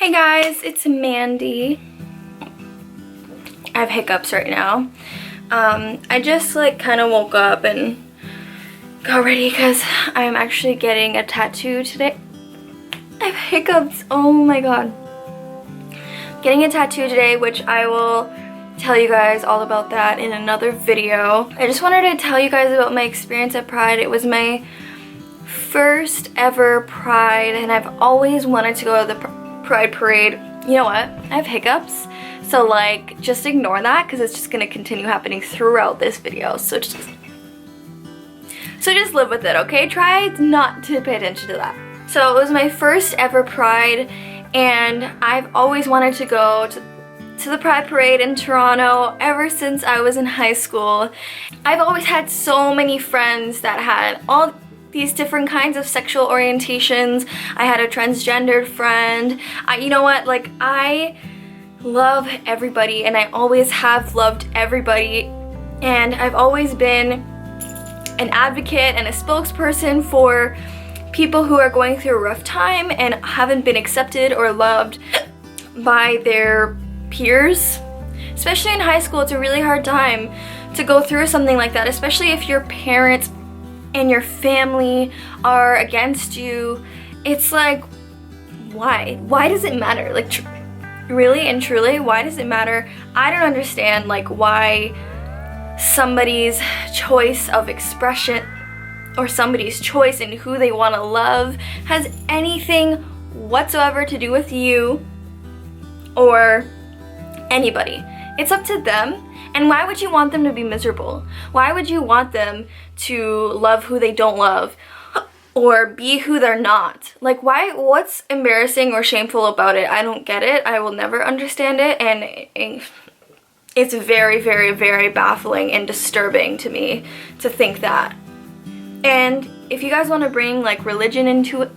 Hey guys, it's Mandy. I have hiccups right now. I just kind of woke up and got ready because I'm actually getting a tattoo today. I have hiccups, oh my god. Getting a tattoo today, which I will tell you guys all about that in another video. I just wanted to tell you guys about my experience at Pride. It was my first ever Pride and I've always wanted to go to the Pride parade. You know what? I have hiccups, so just ignore that because it's just gonna continue happening throughout this video. So just live with it, okay? Try not to pay attention to that. So it was my first ever Pride, and I've always wanted to go to the Pride parade in Toronto ever since I was in high school. I've always had so many friends that had all these different kinds of sexual orientations. I had a transgendered friend. You know what, I love everybody and I always have loved everybody, and I've always been an advocate and a spokesperson for people who are going through a rough time and haven't been accepted or loved by their peers. Especially in high school, it's a really hard time to go through something like that, especially if your parents and your family are against you. It's like, why? Why does it matter? Really and truly, why does it matter? I don't understand why somebody's choice of expression or somebody's choice in who they want to love has anything whatsoever to do with you or anybody. It's up to them. And why would you want them to be miserable? Why would you want them to love who they don't love or be who they're not? Why? What's embarrassing or shameful about it? I don't get it. I will never understand it, and it's very, very, very baffling and disturbing to me to think that. And if you guys want to bring religion into it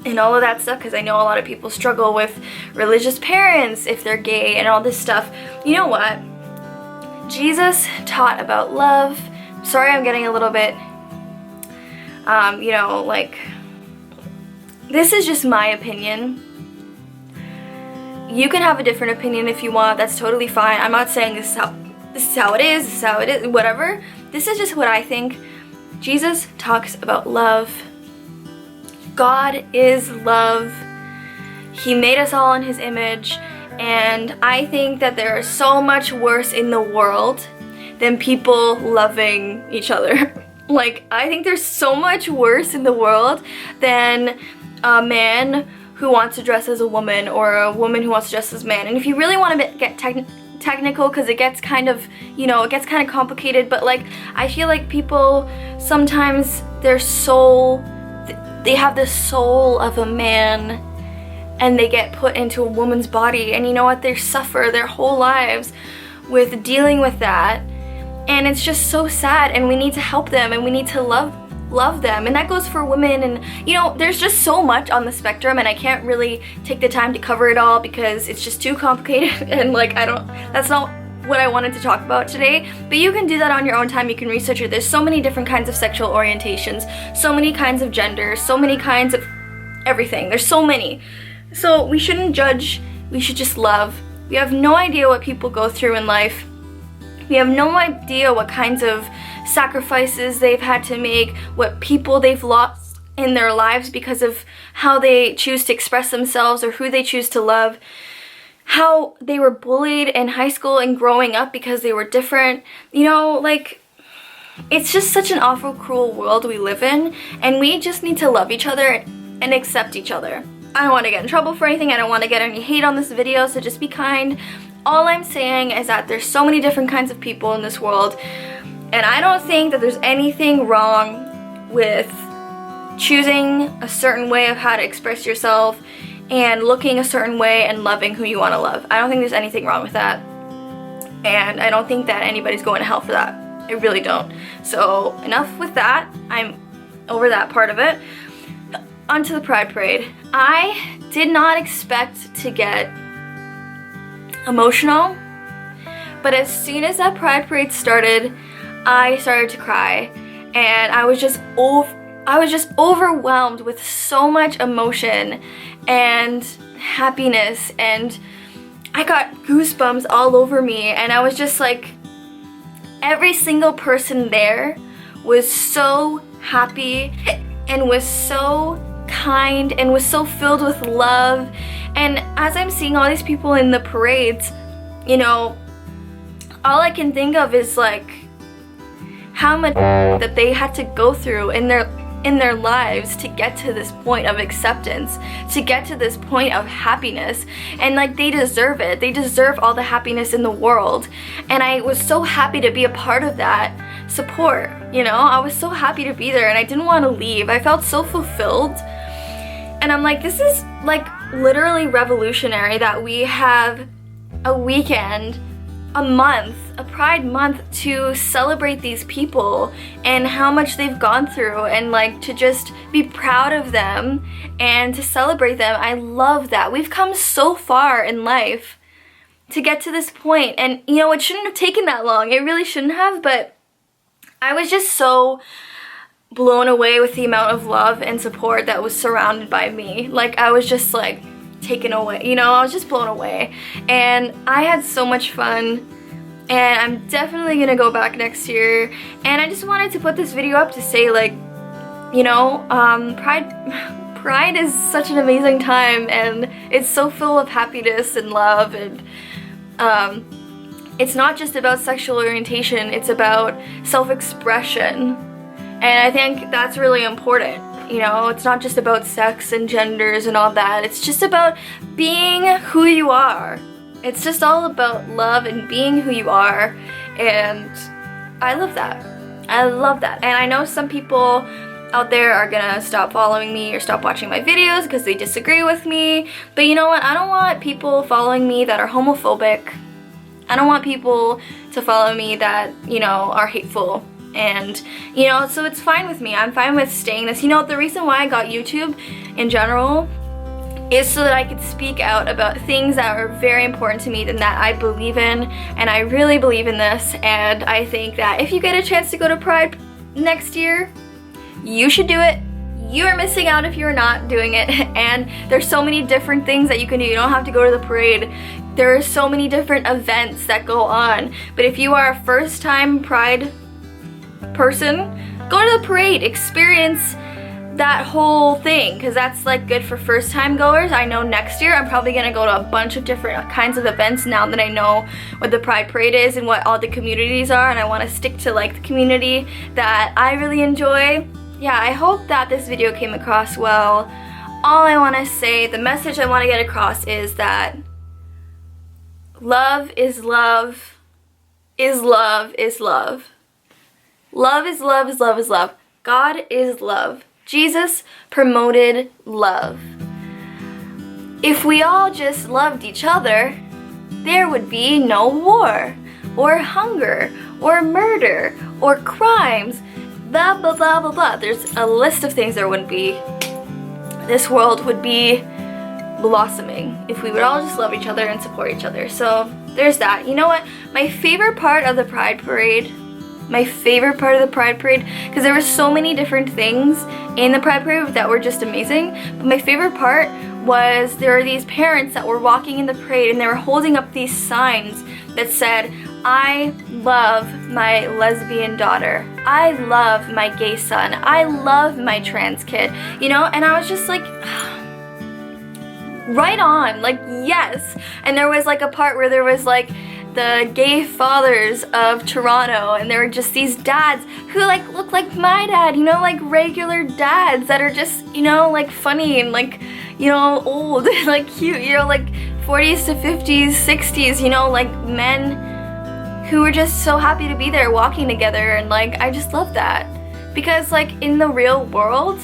and all of that stuff, because I know a lot of people struggle with religious parents if they're gay and all this stuff, you know what? Jesus taught about love. Sorry, I'm getting a little bit, this is just my opinion. You can have a different opinion if you want. That's totally fine. I'm not saying this is how it is, whatever. This is just what I think. Jesus talks about love. God is love. He made us all in His image. And I think that there is so much worse in the world than people loving each other. I think there's so much worse in the world than a man who wants to dress as a woman or a woman who wants to dress as a man. And if you really want to get technical, because it gets kind of, it gets kind of complicated, but I feel like people sometimes, their soul, they have the soul of a man and they get put into a woman's body, and you know what, they suffer their whole lives with dealing with that, and it's just so sad, and we need to help them and we need to love them. And that goes for women, and there's just so much on the spectrum, and I can't really take the time to cover it all because it's just too complicated and that's not what I wanted to talk about today. But you can do that on your own time. You can research it. There's so many different kinds of sexual orientations, so many kinds of genders, so many kinds of everything. There's so many. So we shouldn't judge, we should just love. We have no idea what people go through in life. We have no idea what kinds of sacrifices they've had to make, what people they've lost in their lives because of how they choose to express themselves or who they choose to love, how they were bullied in high school and growing up because they were different. It's just such an awful, cruel world we live in, and we just need to love each other and accept each other. I don't want to get in trouble for anything. I don't want to get any hate on this video, so just be kind. All I'm saying is that there's so many different kinds of people in this world, and I don't think that there's anything wrong with choosing a certain way of how to express yourself and looking a certain way and loving who you want to love. I don't think there's anything wrong with that, and I don't think that anybody's going to hell for that. I really don't. So enough with that. I'm over that part of it. Onto the Pride Parade. I did not expect to get emotional, but as soon as that Pride Parade started, I started to cry, and I was just overwhelmed with so much emotion, and happiness, and I got goosebumps all over me, and I was just like, every single person there was so happy and was so kind and was so filled with love. And as I'm seeing all these people in the parades, you know, all I can think of is like how much that they had to go through in their lives to get to this point of acceptance, to get to this point of happiness. And like, they deserve it. They deserve all the happiness in the world. And I was so happy to be a part of that support, you know? I was so happy to be there, and I didn't want to leave. I felt so fulfilled. And I'm like, this is like literally revolutionary that we have a weekend, a month, a Pride month to celebrate these people and how much they've gone through, and like to just be proud of them and to celebrate them. I love that. We've come so far in life to get to this point, and you know, it shouldn't have taken that long. It really shouldn't have, but I was just so blown away with the amount of love and support that was surrounded by me. Like, I was just like taken away, you know, I was just blown away, and I had so much fun, and I'm definitely gonna go back next year. And I just wanted to put this video up to say, like, you know, Pride is such an amazing time, and it's so full of happiness and love, and it's not just about sexual orientation, it's about self-expression. And I think that's really important. You know, it's not just about sex and genders and all that. It's just about being who you are. It's just all about love and being who you are. And I love that. I love that. And I know some people out there are gonna stop following me or stop watching my videos because they disagree with me. But you know what? I don't want people following me that are homophobic. I don't want people to follow me that, you know, are hateful. And, you know, so it's fine with me. I'm fine with staying this. You know, the reason why I got YouTube in general is so that I could speak out about things that are very important to me and that I believe in. And I really believe in this. And I think that if you get a chance to go to Pride next year, you should do it. You are missing out if you're not doing it. And there's so many different things that you can do. You don't have to go to the parade. There are so many different events that go on. But if you are a first-time Pride person, go to the parade, experience that whole thing, because that's like good for first-time goers. I know next year I'm probably gonna go to a bunch of different kinds of events now that I know what the Pride Parade is and what all the communities are, and I want to stick to like the community that I really enjoy. Yeah, I hope that this video came across well. All I want to say, the message I want to get across is that love is love is love is love. Love is love is love is love. God is love. Jesus promoted love. If we all just loved each other, there would be no war, or hunger, or murder, or crimes, blah blah blah blah blah. There's a list of things there wouldn't be. This world would be blossoming if we would all just love each other and support each other. So there's that. You know what? My favorite part of the Pride Parade, because there were so many different things in the Pride Parade that were just amazing, but my favorite part was there were these parents that were walking in the parade and they were holding up these signs that said, I love my lesbian daughter, I love my gay son, I love my trans kid, you know. And I was just like, right on, like, yes. And there was like a part where there was like the gay fathers of Toronto, and there were just these dads who like look like my dad, you know, like regular dads that are just, you know, like funny and like, you know, old, like cute, you know, like 40s to 50s, 60s, you know, like men who were just so happy to be there walking together. And like, I just love that, because like in the real world,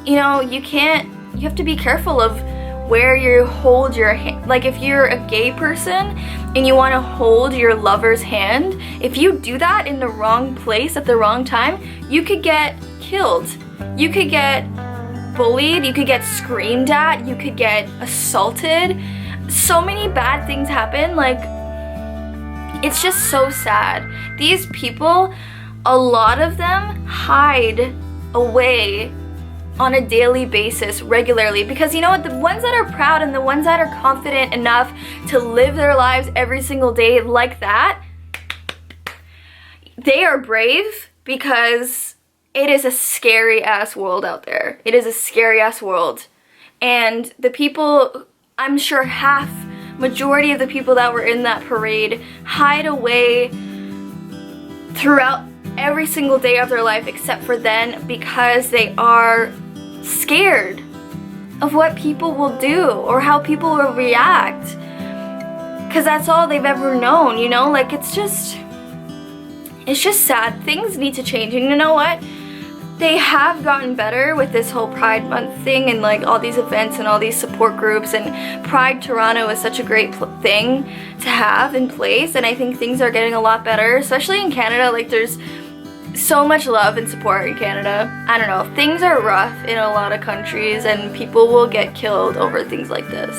you know, you have to be careful of where you hold your hand. Like if you're a gay person and you want to hold your lover's hand, if you do that in the wrong place at the wrong time, you could get killed. You could get bullied, you could get screamed at, you could get assaulted. So many bad things happen. Like, it's just so sad. These people, a lot of them hide away on a daily basis regularly, because you know what, the ones that are proud and the ones that are confident enough to live their lives every single day like that, they are brave, because it is a scary ass world out there. It is a scary ass world. And the people, I'm sure majority of the people that were in that parade hide away throughout every single day of their life except for then, because they are scared of what people will do or how people will react, because that's all they've ever known, you know? Like, it's just sad. Things need to change, and you know what? They have gotten better with this whole Pride Month thing and like all these events and all these support groups, and Pride Toronto is such a great thing to have in place, and I think things are getting a lot better, especially in Canada. Like, there's so much love and support in Canada. I don't know, things are rough in a lot of countries and people will get killed over things like this,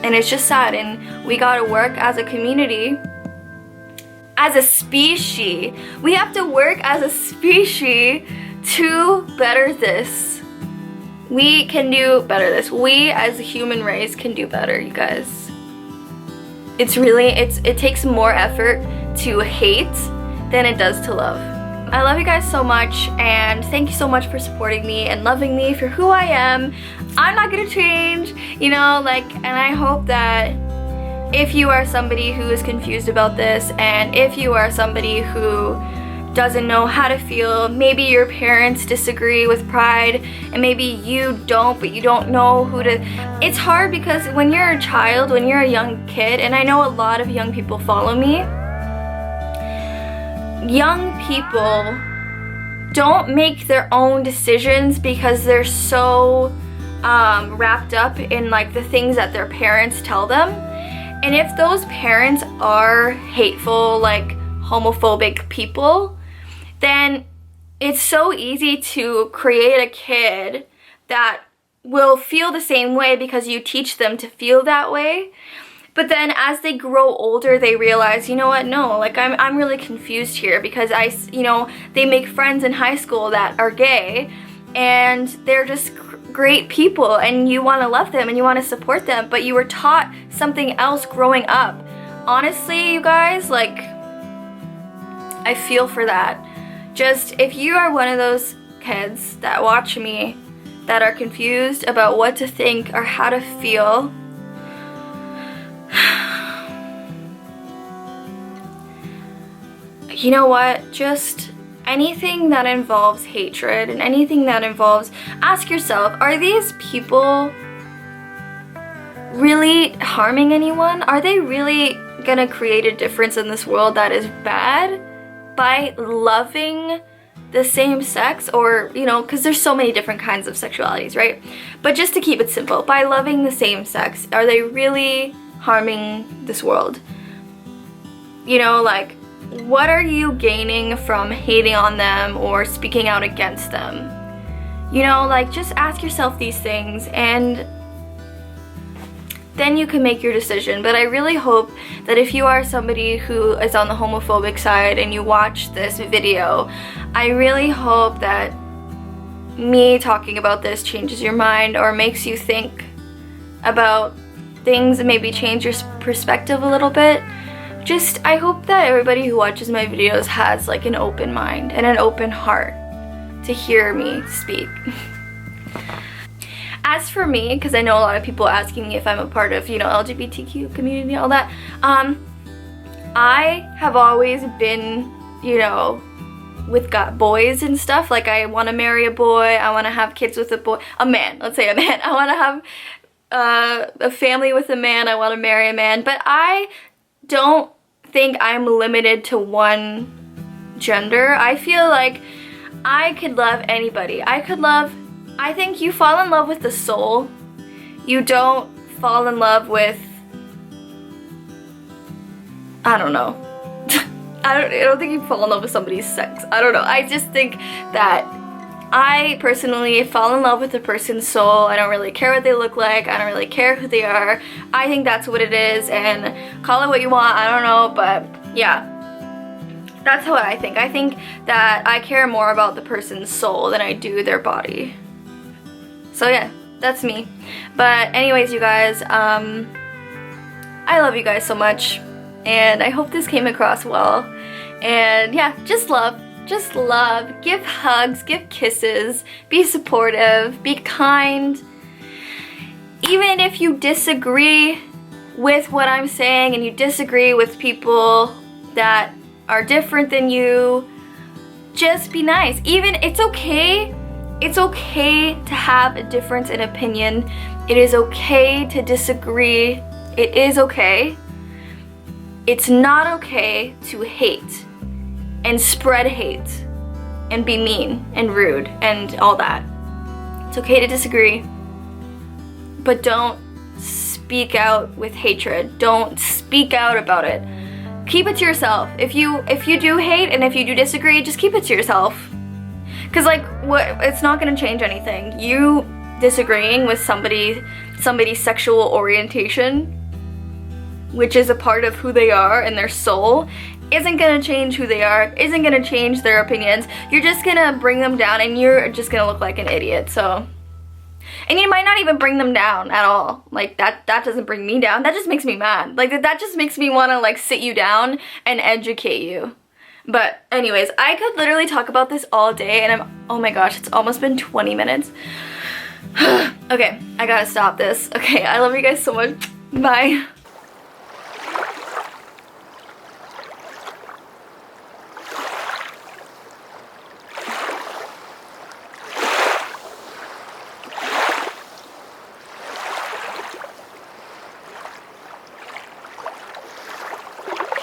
and it's just sad, and we gotta work as a community, as a species. We have to work as a species to better this. We can do better this. We as a human race can do better, you guys. It takes more effort to hate than it does to love. I love you guys so much, and thank you so much for supporting me and loving me for who I am. I'm not gonna change, you know, like, and I hope that if you are somebody who is confused about this, and if you are somebody who doesn't know how to feel, maybe your parents disagree with Pride, and maybe you don't, but you don't know who to. It's hard because when you're a child, when you're a young kid, and I know a lot of young people follow me, young people don't make their own decisions because they're so wrapped up in like the things that their parents tell them. And if those parents are hateful, like homophobic people, then it's so easy to create a kid that will feel the same way because you teach them to feel that way. But then as they grow older, they realize, you know what, no, like I'm really confused here, because they make friends in high school that are gay, and they're just great people, and you want to love them and you want to support them, but you were taught something else growing up. Honestly, you guys, like, I feel for that. Just, if you are one of those kids that watch me that are confused about what to think or how to feel, you know what, just anything that involves hatred and anything that involves, ask yourself, are these people really harming anyone? Are they really gonna create a difference in this world that is bad by loving the same sex? Or, you know, because there's so many different kinds of sexualities, right? But just to keep it simple, by loving the same sex, are they really harming this world? You know, like, what are you gaining from hating on them or speaking out against them? You know, like, just ask yourself these things, and then you can make your decision. But I really hope that if you are somebody who is on the homophobic side and you watch this video, I really hope that me talking about this changes your mind or makes you think about things and maybe change your perspective a little bit. Just, I hope that everybody who watches my videos has like an open mind and an open heart to hear me speak. As for me, because I know a lot of people asking me if I'm a part of, you know, LGBTQ community and all that, I have always been, you know, with boys and stuff. Like, I want to marry a boy, I want to have kids with a man, let's say a man. I want to have a family with a man, I want to marry a man, but I don't think I'm limited to one gender. I feel like I could love anybody. I think you fall in love with the soul. You don't fall in love with, I don't know. I don't think you fall in love with somebody's sex. I don't know. I just think that I personally fall in love with a person's soul. I don't really care what they look like. I don't really care who they are. I think that's what it is, and call it what you want. I don't know, but yeah. That's what I think. I think that I care more about the person's soul than I do their body. So yeah, that's me. But anyways, you guys, I love you guys so much, and I hope this came across well. And yeah, just love, give hugs, give kisses, be supportive, be kind. Even if you disagree with what I'm saying and you disagree with people that are different than you, just be nice. Even, it's okay to have a difference in opinion. It is okay to disagree. It is okay. It's not okay to hate and spread hate and be mean and rude and all that. It's okay to disagree, but don't speak out with hatred. Don't speak out about it. Keep it to yourself. If you do hate and if you do disagree, just keep it to yourself. Cause like, it's not gonna change anything. You disagreeing with somebody's sexual orientation, which is a part of who they are and their soul, isn't gonna change who they are, isn't gonna change their opinions. You're just gonna bring them down and you're just gonna look like an idiot, so. And you might not even bring them down at all. Like, that doesn't bring me down. That just makes me mad. Like, that just makes me wanna like sit you down and educate you. But anyways, I could literally talk about this all day and oh my gosh, it's almost been 20 minutes. Okay, I gotta stop this. Okay, I love you guys so much. Bye.